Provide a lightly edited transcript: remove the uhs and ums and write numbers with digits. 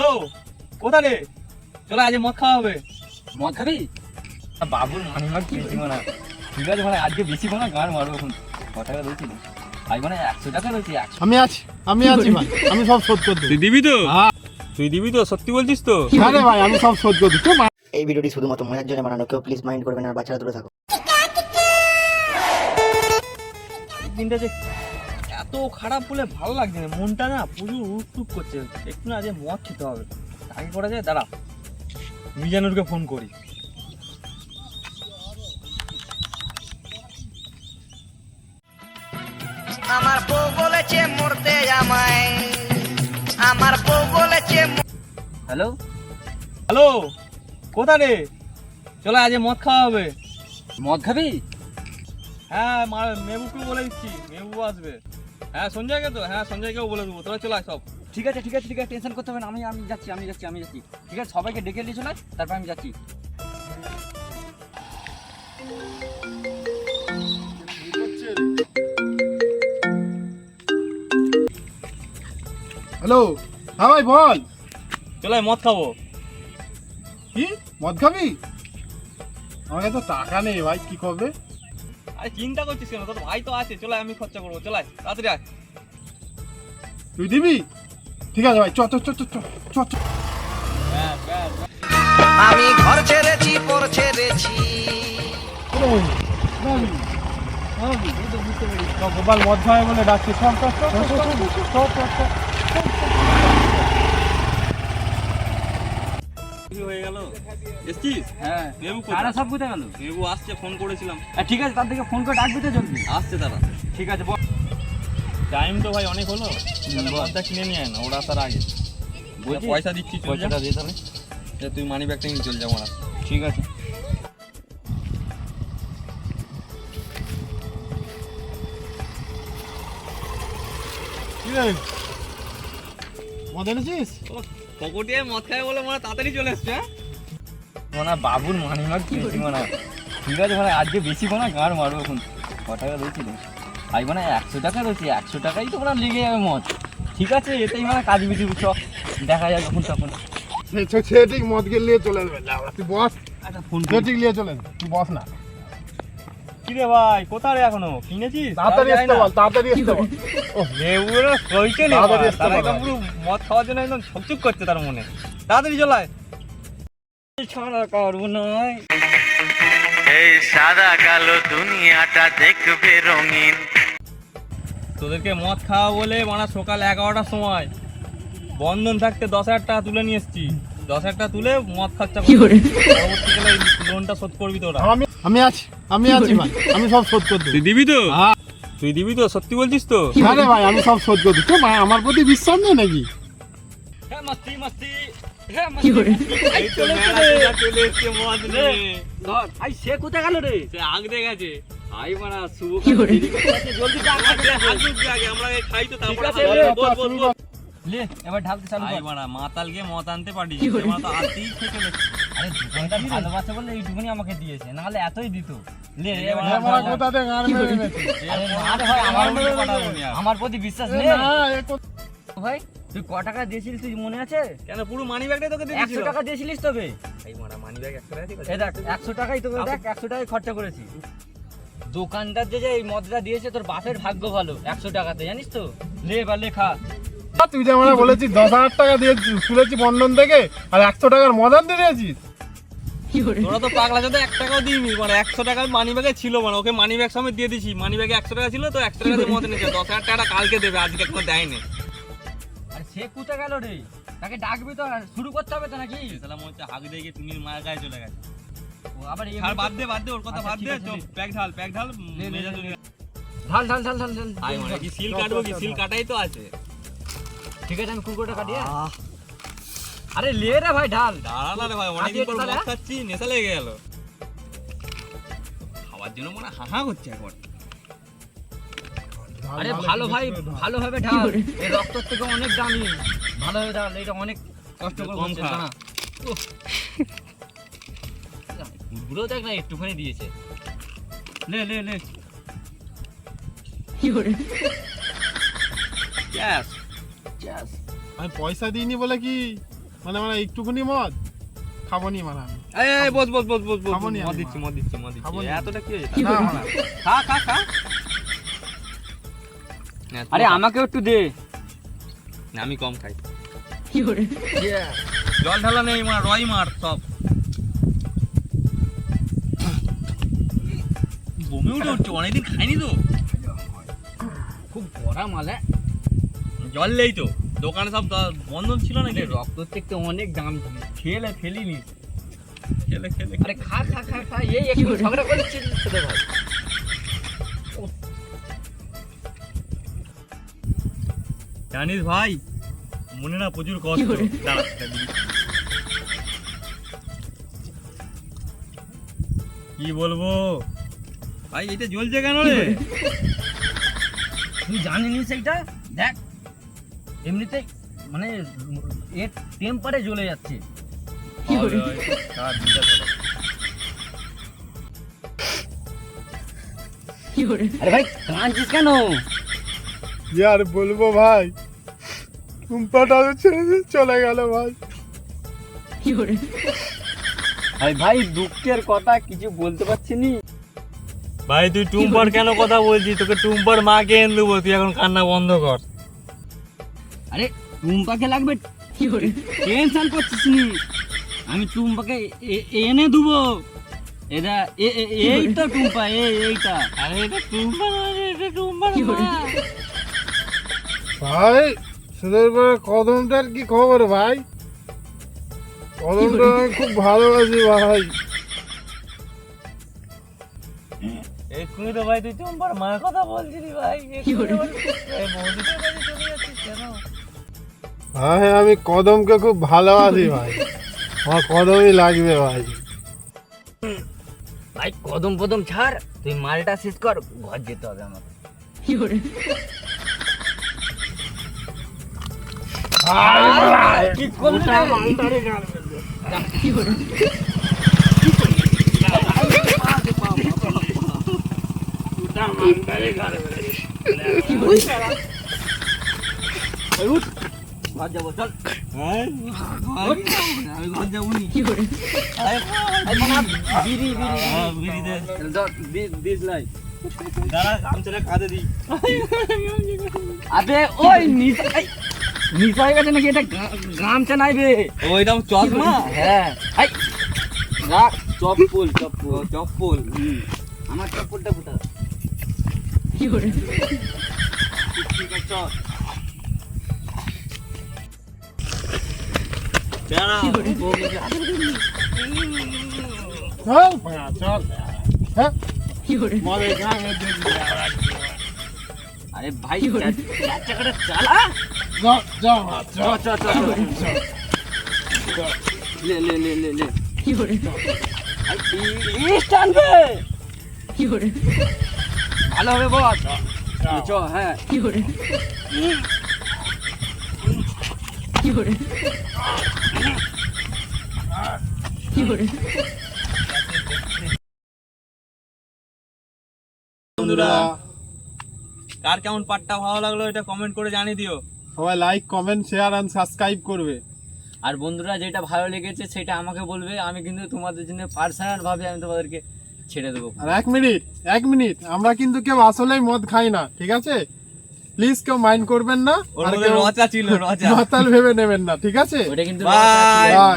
Hello, কোথা রে? চলো আজ মদ খাওয়া হবে। মদ খাবি? বাবুর মানিমাগ কিনছি মানে ঠিক আছে মানে আজকে বেশি কোনো গান মারবো এখন টাকা রয়েছে আজ মানে 100 টাকা রয়েছে। আমি আছি ভাই, আমি সব শোধ করে দেবো। তুই দিবি তো? হ্যাঁ। তুই দিবি তো? সত্যি বলছিস তো? হ্যাঁ রে ভাই, আমি সব শোধ করে দিচ্ছি। এই ভিডিওটি শুধুমাত্র মজার জন্য বানানো, কেউ প্লিজ মাইন্ড করবেন না, বাচ্চারা দূরে থাকো। দিনটা যে এত খারাপ বলে ভালো লাগছে না, মনটা না প্রচুর উটুপ করছে। একটু না যে মদ খেতে হবে। আগে করা যায়, দাঁড়া মিজানুরকে ফোন করি। আমার বউ বলেছে মরতে আমায়, আমার বউ বলেছে। হ্যালো হ্যালো, কোথা রে? চলো আজ মদ খাওয়া হবে। মদ খাবি? হ্যাঁ, মেবুকে বলে দিচ্ছি, মেবু আসবে। হ্যাঁ সঞ্জয়কে তো, হ্যাঁ সঞ্জয়কেও বলে দেবো। তোরা চলে আয় সব। ঠিক আছে টেনশন করতে হবে না, আমি যাচ্ছি ঠিক আছে, সবাইকে ডেকে নিয়ে চলে আয়, তারপর আমি যাচ্ছি। হ্যালো, হ্যাঁ ভাই বল। চলো আয়, মদ খাবো। কি মদ খাবি? আমার কাছে তো টাকা নেই ভাই, কি করবে? আরে চিন্তা করছিস কেন? তোর ভাই তো আছে, চলো আমি খরচা করবো। চলো আয়, তাড়াতাড়ি আয়। তুই দিবি? ঠিক আছে ভাই, চ চ চ চ চ চ চ। আমি ঘর ছেড়েছি, পর ছেড়েছি। গোপাল মদ খাবে বলে ডাকছি। সব সব সব কি হয়ে গেল? এসছিস? হ্যাঁ, মেবু তারা কোথায়? সব কোথায় গেল? মেবু আসছে, ফোন করেছিলাম। ঠিক আছে, তার থেকে ফোন করে ডাকবি তো জলদি। আসছে তারা। ঠিক আছে বল। টাইম তো ভাই অনেক হলো, তাহলে মদটা কিনে নিয়ে আয় না, ওরা আসার আগে। বলছি, পয়সা দিচ্ছি, চল যা। পয়সাটা দিয়ে তাহলে। তুই মানি ব্যাগটা নিয়ে চল যা মারা। ঠিক আছে। কি রে, মদ এনেছিস? পকেটে মদ খায় বলে মানে তাড়াতাড়ি চলে এসছে। মানে বাবুর মানিমাগ কিনছি মানে ঠিক আছে মানে আজকে বেশি কোনো গান মারবো এখন টাকা রয়েছে আজ মানে 100 টাকা রয়েছে, 100 টাকাই তো মানে লেগে যাবে মদ। ঠিক আছে, এটাই মানে কাজ বিধি চ দেখা যাবে এখন তখন। সে ঠিক মদ গিয়ে নিয়ে চলে যাবে। তুই বস, একটা ফোন সে ঠিক নিয়ে চলে যাবে, তুই বস না। কি রে ভাই, কোথায় রে এখনো? কিনেছিস? তাড়াতাড়ি আসতে বল, তাড়াতাড়ি আসতে বল। ও মেবুরা কইতে নেই, তাড়াতাড়ি আসতে তারা বল। একদম পুরো মদ খাওয়ার জন্য একদম ছকছক করছে তার মনে। তাড়াতাড়ি চলায়। ছাড়া করবো নয়। এই সাদা কালো দুনিয়াটা দেখবে রঙিন। তোদেরকে মদ খাওয়া বলে মানে সকাল 11টার সময় বন্ধন থাকতে 10,000 টাকা তুলে নিয়ে এসছি। 10,000 টাকা তুলে মদ খরচা করবি, পরবর্তীকালে এই লোনটা শোধ করবি তোরা। আমি আছি ভাই, আমি সব শোধ করে দেবো। তুই দিবি তো? হ্যাঁ। তুই দিবি তো? সত্যি বলছিস তো? হ্যাঁ রে ভাই, আমি সব শোধ করে দিচ্ছি। মা আমার প্রতি বিশ্বাস নেই নাকি? হ্যাঁ মাস্তি এই তো মেলা চলে এসছে মদ নিয়ে। ধর আই সে কোথায় গেল রে? সে আগতে গেছে। আই মানা শুভ জলদি ডাক। আগে আমরা খাই তো, তারপর ঠিক আছে, রে, বল। লে এবার ঢালতে চালু আই কর। মারা মাতাল গিয়ে মদ আনতে পারিস, আমরা তো আনতেই থেকে চলেছি। আরে দোকানটা ভালোবাসে বলে এইটুকুনি আমাকে দিয়েছে, নাহলে এতই দিত। লে এবার হ্যাঁ, মারা কোথা থেকে গান মেরে এনেছিস? আরে না রে ভাই, আমার প্রতি বিশ্বাস নেই। না, এ কোথা- ভাই তুই ক টাকা দিয়েছিলিস তুই মনে আছে? কেন পুরো মানি ব্যাগটাই তোকে দিয়ে 100 দিয়েছিল? টাকা দিয়েছিলিস তবে। এই মারা মানি ব্যাগ 100 টাকা দিয়ে এই দেখ 100 টাকাই তোকে দেখ 100 টাকাই খরচা করেছি। দোকানদার যে এই মদটা দিয়েছে তোর বাপের ভাগ্য ভালো, 100 টাকাতে জানিস তো। লে এবার লেখা। তুই যে আমরা বলেছি 10,000 টাকা দিয়ে তুলেছি বন্ধন থেকে, আর 100 টাকার মদান দিয়ে দিয়েছিস। তোরা তো পাগলা যাতে 1 টাকাও দিইনি, মানে 100 টাকা মানি ব্যাগে ছিল, মানে ওকে মানি ব্যাগ সমেত দিয়ে দিছি। মানি ব্যাগে 100 টাকা ছিল তো 100 টাকা দিয়ে মদ নিয়েছে। 10,000 টাকা কালকে দেবে, আজকে এখনো দেয়নি। আরে সে কোথায় গেল রে? তাকে ডাকবি তো, শুরু করতে হবে তো নাকি? সালা মনে হচ্ছে হাগ দিয়ে গিয়ে টুনির মায়ের গায়ে চলে গেছে। ও আবার এই আর বাদ দে ওর কথা আচ্ছা, বাদ ঠিক দে। আছে, চল নে। প্যাক ঢাল নে, নে, মেজা নে, চলে নে। ঢাল ঢাল ঢাল ঢাল ঢাল। আই মানে কি সিল কাটবো, কি সিল কাটাই তো আছে। ঠিক আছে, আমি কুকুরটা কাটি। আরে লে রে ভাই ঢাল। দাঁড়া না রে ভাই, অনেকদিন পর তাহলে? মদ খাচ্ছি, নেশা লেগে গেল। খাওয়ার জন্য মনে হাহা করছে এখন। আরে ভালো ভাই, ভালোভাবে ঢাল। এই রক্তর থেকে অনেক দামি, ভালোভাবে ঢাল। এটা অনেক কষ্ট করে কম করছে খা। না। বুড়ো দেখ না একটুখানি দিয়েছে। লে লে লে। গ্যাস। Yes. আমি পয়সা দিইনি বলে কি মানে মানে একটুখানি মদ খাবো নি মানে আমি। এই বস বস বস বস বস খাবো নি আমি মদ দিচ্ছি মদ দিচ্ছি মদ দিচ্ছি খাবো নি। এতটা কি হয়েছে না মানে খা খা খা আরে আমাকেও একটু দে। আমি কম খাই জল ঢালা নেই মার রয় মার সব বমি উঠে উঠছে অনেকদিন খাইনি তো খুব বড়া মালে জল নেই তো দোকানে সব বন্ধ ছিল নাকি রক্ত থেকে অনেক দাম খেলে ফেলিনি। খেলে খেলে আরে খা খা খা খা এই একটু ঝগড়া করছিস তোদের ভাই। জানিস ভাই মনে না প্রচুর কষ্ট দাঁড়া কি বলবো ভাই এটা জ্বলছে কেন রে তুই জানিনি সেইটা দেখ এমনিতেই মানে এর টেম্পারে জ্বলে যাচ্ছে। আরে ভাই কাঁদছিস কেন? কি আর বলবো ভাই, টুম্পাটা ছেড়ে দিয়ে চলে গেল ভাই। ভাই ভাই দুঃখের কথা কিছু বলতে পারছি নি। ভাই তুই টুম্পার কেন কথা বলছিস তোকে টুম্পার মাকে এনে দেবো তুই এখন কান্না বন্ধ কর আরে টুম্পাকে লাগবে টেনশন করছিস নি, আমি টুম্পাকে এনে দেবো। এটা এইটা টুম্পা এইটা আরে এটা টুম্পা নয় এটা টুম্পার মা ভাই সুদের পরে কদমটার কি খবর ভাই? কদমটা আমি খুব ভালোবাসি ভাই। এক্ষুনি তো ভাই তুই টুম্পার মায়ের কথা বলছিলি ভাই বৌদিটার কাছে চলে যাচ্ছিস কেন ভাই আমি কদমকে খুব ভালোবাসি ভাই, আমার কদমই লাগবে ভাই। ভাই কদম পদম ছাড়, তুই মালটা শেষ কর, ঘর যেতে হবে আমাকে। কি করলি রে? ঘর যাবো চল। আমি ঘর যাবো নি বিড়ি বিড়ি দে দিস লাই। দাঁড়া গামছাটা কাঁধে দিই আবে ওই নিশা নিশা হয়ে গেছে নাকি? এটা গামছা নাইবে ওইটা চশমা হ্যাঁ। এই রাখ চপ্পল চপ্পল আমার চপ্পলটা কোথা? ঠিক আছে চল দাঁড়া চল ভাই, চল হ্যাঁ মদের গাঙে দেখবি। আরে ভাই চার চাকাটা চালা। যাও যাও যাও চ চ চ লে লে লে লে লে টানবে ভালো হবে বস। চ হ্যাঁ বন্ধুরা কার কেমন পার্টটা ভালো লাগলো এটা কমেন্ট করে জানিয়ে দিও। সবাই like comment share and subscribe করবে। আর বন্ধুরা যেটা ভালো লেগেছে সেটা আমাকে বলবে, আমি কিন্তু তোমাদের জন্য পার্সোনাল ভাবে আমি তোমাদেরকে ছেড়ে দেবো। আর এক মিনিট আমরা কিন্তু কেউ আসলেই মদ খাই না, ঠিক আছে? প্লিজ কেউ মাইন্ড করবেন না, ওর আর মধ্যে কেউ রচা ছিল রচা মাতাল ভেবে নেবেন না, ঠিক আছে? ওটা কিন্তু বাই। বাই।